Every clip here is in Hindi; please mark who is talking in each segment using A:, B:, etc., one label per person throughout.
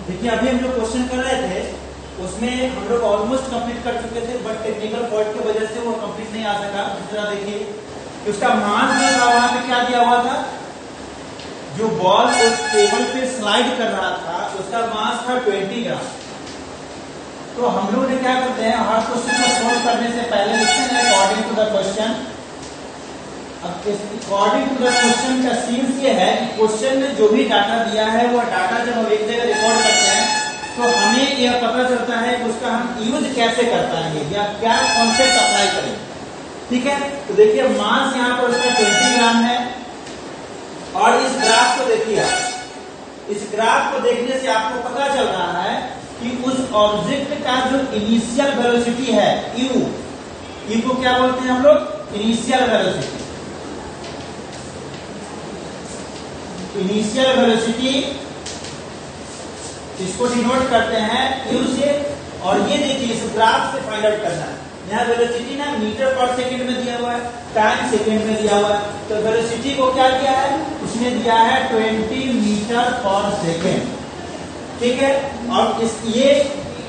A: देखिए अभी हम जो क्वेश्चन कर रहे थे उसमें हम लोग ऑलमोस्ट कंप्लीट कर चुके थे, बट टेक्निकल फॉल्ट की वजह से वो कंप्लीट नहीं आ सका। इस तरह देखिए कि उसका मास जो था वहां पे क्या दिया हुआ था, जो बॉल उस टेबल पे स्लाइड कर रहा था उसका मास था 20 ग्राम। तो हम लोग ने क्या करते हैं, हर क्वेश्चन को सोल्व करने से पहले लिखते हैं अकॉर्डिंग टू द क्वेश्चन। अब अकॉर्डिंग टू द क्वेश्चन का सीन्स ये है कि क्वेश्चन में जो भी डाटा दिया है वो डाटा जब हम एक जगह रिकॉर्ड करते हैं तो हमें यह पता चलता है कि उसका हम यूज कैसे कर पाएंगे या क्या कॉन्सेप्ट अप्लाई करेंगे। ठीक है, तो देखिए मास यहाँ पर उसका 20 ग्राम है और इस ग्राफ को देखिए, इस ग्राफ को देखने से आपको पता चल रहा है कि उस ऑब्जेक्ट का जो इनिशियल वेलोसिटी है यू को क्या बोलते हैं हम लोग, इनिशियल वेलोसिटी। इनिशियल वेलोसिटी इसको डिनोट करते हैं यू से, और ये देखिए इस ग्राफ से फाइंड आउट करना है। यहाँ वेलोसिटी ना मीटर पर सेकंड में दिया हुआ है, टाइम सेकंड में दिया हुआ है, तो वेलोसिटी को क्या दिया है, उसने दिया है 20 मीटर पर सेकंड। ठीक है, और ये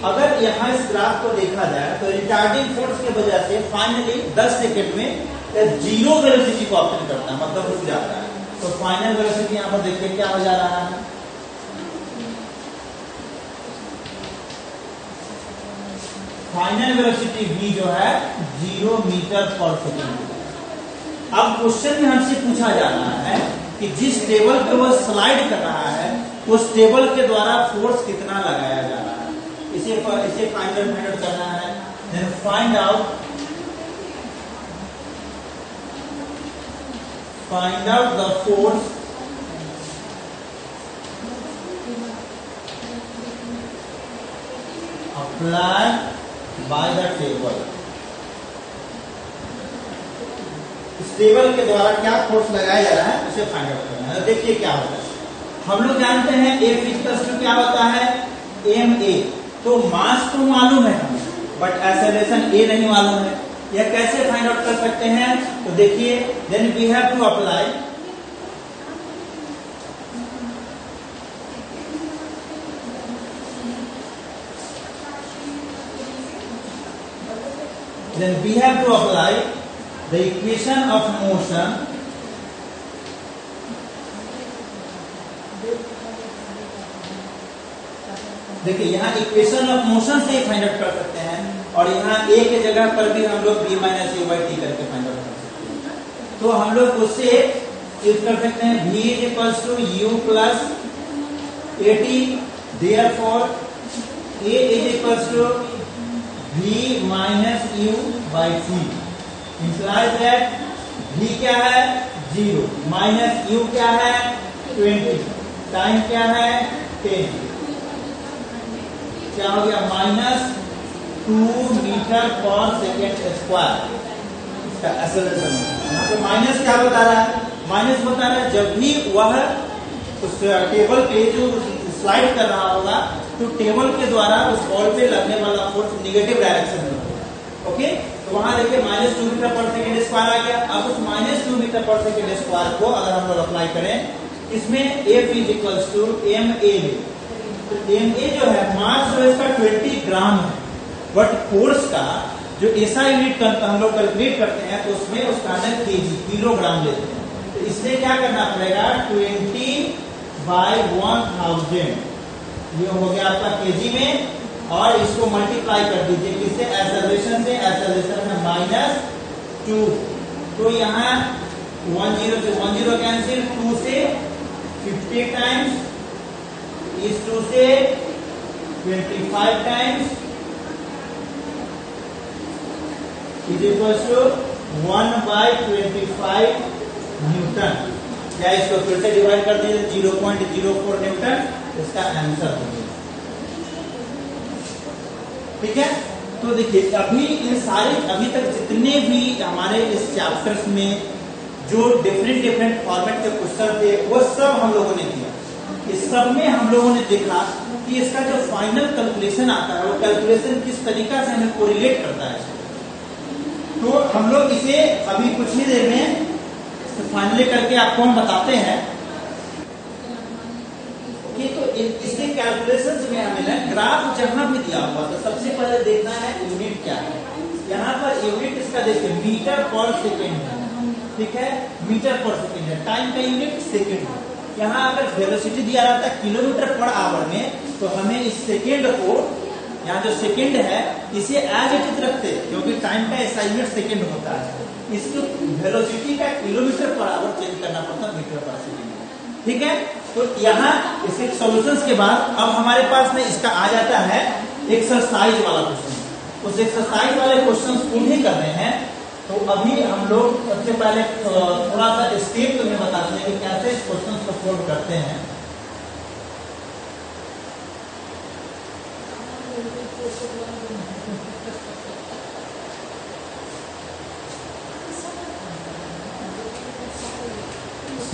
A: अगर यहाँ इस ग्राफ को देखा जाए तो रिटार्डिंग फोर्स की वजह से फाइनली 10 सेकंड में जीरो वेलोसिटी को ऑब्टेन करता है, मतलब रुक जाता है। तो फाइनल वेलोसिटी यहाँ पर देखिए क्या हो जा रहा है, फाइनल वेलोसिटी v जो है 0 मीटर पर सेकंड। अब क्वेश्चन में हमसे पूछा जा रहा है कि जिस टेबल पे वो स्लाइड कर रहा है उस टेबल के द्वारा फोर्स कितना लगाया जा रहा है, इसे फाइंड आउट करना है। Then find out the force applied by the table. इस टेबल के द्वारा क्या फोर्स लगाया जा रहा है उसे फाइंड आउट करना है। देखिए क्या होता है, हम लोग जानते हैं F = क्या होता है, ma। तो मास तो मालूम है हमें, बट एक्सेलरेशन a नहीं मालूम है। यह कैसे फाइंड आउट कर सकते हैं, तो देखिए then we have to apply the equation of motion देखिए यहाँ इक्वेशन ऑफ मोशन से फाइंड आउट कर सकते हैं, और यहाँ a के जगह पर भी हम लोग b - u/t करके फाइंड आउट कर सकते हैं। तो हम लोग उससे यूज कर सकते हैं v = u + at, therefore a = v - u/t implies that v क्या है 0 माइनस u क्या है 20, टाइम क्या है 10, क्या हो गया -2 मीटर पर सेकेंड स्क्वायर। इसका एक्सेलरेशन यहाँ पे माइनस क्या बता रहा है, माइनस बता रहा है जब भी वह उस टेबल पे जो स्लाइड कर रहा होगा तो टेबल के द्वारा उस बॉल पे लगने वाला फोर्स निगेटिव डायरेक्शन में होगा। ओके, तो वहां देखिए -2 मीटर पर सेकेंड स्क्वायर आ गया। अब उस -2 मीटर पर सेकेंड स्क्वायर को अगर हम लोग अप्लाई करें इसमें F = ma, तो ma जो है मास जो इसका 20 ग्राम है, बट फोर्स का जो ऐसा यूनिट हम लोग कैलकुलेट करते हैं तो उसमें उसका अंदर केजी किलोग्राम लेते हैं। तो इसलिए क्या करना पड़ेगा 20/1000, ये हो गया आपका केजी में, और इसको मल्टीप्लाई कर दीजिए किससे, एक्सेलरेशन से। एक्सेलरेशन है -2, तो यहाँ 10 से 10 कैंसिल, 2 से 50 टाइम्स, इस 2 से 25 टाइम्स = 1/25 न्यूटन, या इसको फिर से डिवाइड कर दीजिए 0.04 न्यूटन, इसका आंसर हो गया। ठीक है, तो देखिए अभी इन सारे अभी तक जितने भी हमारे इस चैप्टर्स में जो डिफरेंट फॉर्मेट के क्वेश्चन थे वो सब हम लोगों ने किया। इस सब में हम लोगों ने देखा कि इसका जो फाइनल कैलकुलेशन आता है वो कैलकुलेशन किस तरीका से हमें कोरिलेट करता है। तो हम लोग इसे अभी कुछ ही देर में फाइनली करके आपको हम बताते हैं। ओके, तो इसके कैलकुलेशन में हमें ना ग्राफ जहां भी दिया हुआ तो सबसे पहले देखना है यूनिट क्या है। यहाँ पर यूनिट इसका देखिए मीटर पर सेकेंड है, ठीक है, मीटर पर सेकेंड है, टाइम का यूनिट सेकेंड है। यहाँ अगर वेलोसिटी दिया रहता है किलोमीटर पर आवर में, तो हमें इस सेकेंड को, यहाँ जो सेकेंड है इसे एज इट इज रखते, क्योंकि टाइम का ऐसा यूनिट सेकेंड होता है, इसको वेलोसिटी का किलोमीटर पर आवर चेंज करना पड़ता है मीटर पर सेकेंड, ठीक है। तो यहाँ इसके सॉल्यूशंस के बाद अब हमारे पास में इसका आ जाता है एक्सरसाइज वाला क्वेश्चन। उस एक्सरसाइज वाले क्वेश्चन को ही कर रहे हैं। तो अभी हम लोग सबसे पहले थोड़ा सा स्टेप तुम्हें बताते हैं कि कैसे इस क्वेश्चन को सोल्व करते हैं।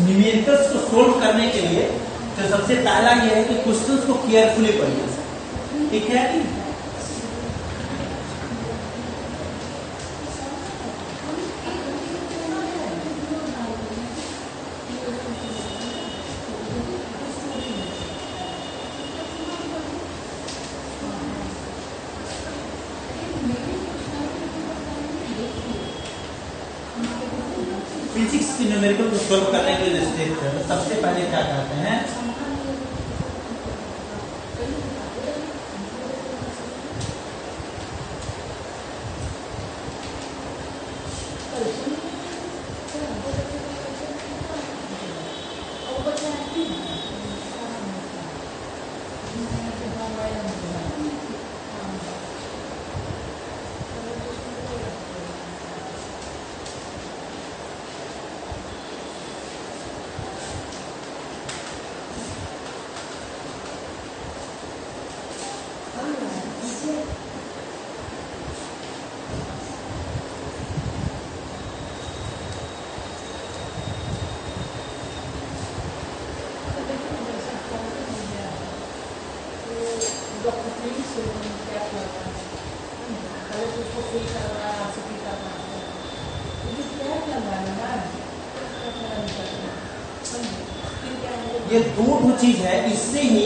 A: न्यूमेरिकल्स को सोल्व करने के लिए तो सबसे पहला यह है कि क्वेश्चंस को केयरफुली पढ़िए, ठीक है। फिजिक्स की न्यूमेरिकल को सॉल्व करने के लिए स्टेप है, तो सबसे पहले क्या करते हैं, ये दो चीज है, इससे ही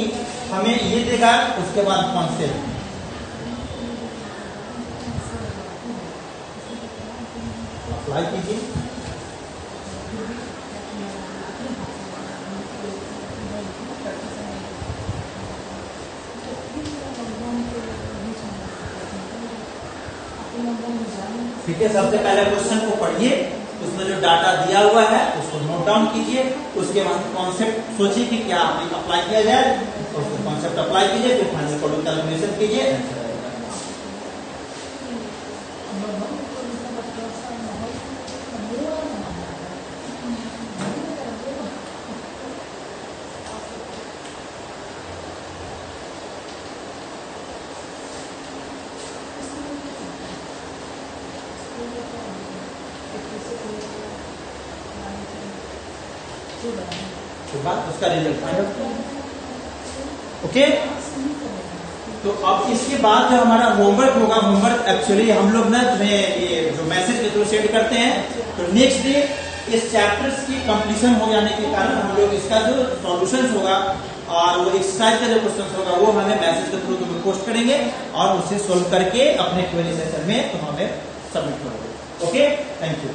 A: हमें ये देगा। उसके बाद कॉन्सेप्ट अप्लाई कीजिए। ठीक है, सबसे पहले क्वेश्चन को पढ़िए, उसमें जो डाटा दिया हुआ है उसको नोट डाउन कीजिए। उसके बाद कॉन्सेप्ट सोचिए कि क्या अप्लाई किया जाए, तो उसको कॉन्सेप्ट अप्लाई कीजिए, फिर फाइनल प्रोडक्ट कैलकुलेशन कीजिए। उसका रिजल्ट फाइंड आउट, ओके। तो अब इसके बाद जो हमारा होमवर्क होगा, होमवर्क एक्चुअली हम लोग ना तुम्हें ये जो मैसेज के थ्रू सेंड करते हैं, तो नेक्स्ट डे इस चैप्टर्स की कंप्लीशन हो जाने के कारण हम लोग इसका जो सॉल्यूशंस होगा और वो एक्सरसाइज का जो क्वेश्चन होगा वो हमें मैसेज के थ्रू तुम्हें पोस्ट करेंगे और उसे सोल्व करके अपने क्वेरी सेशन में तुम हमें सबमिट करोगे। Okay, thank you.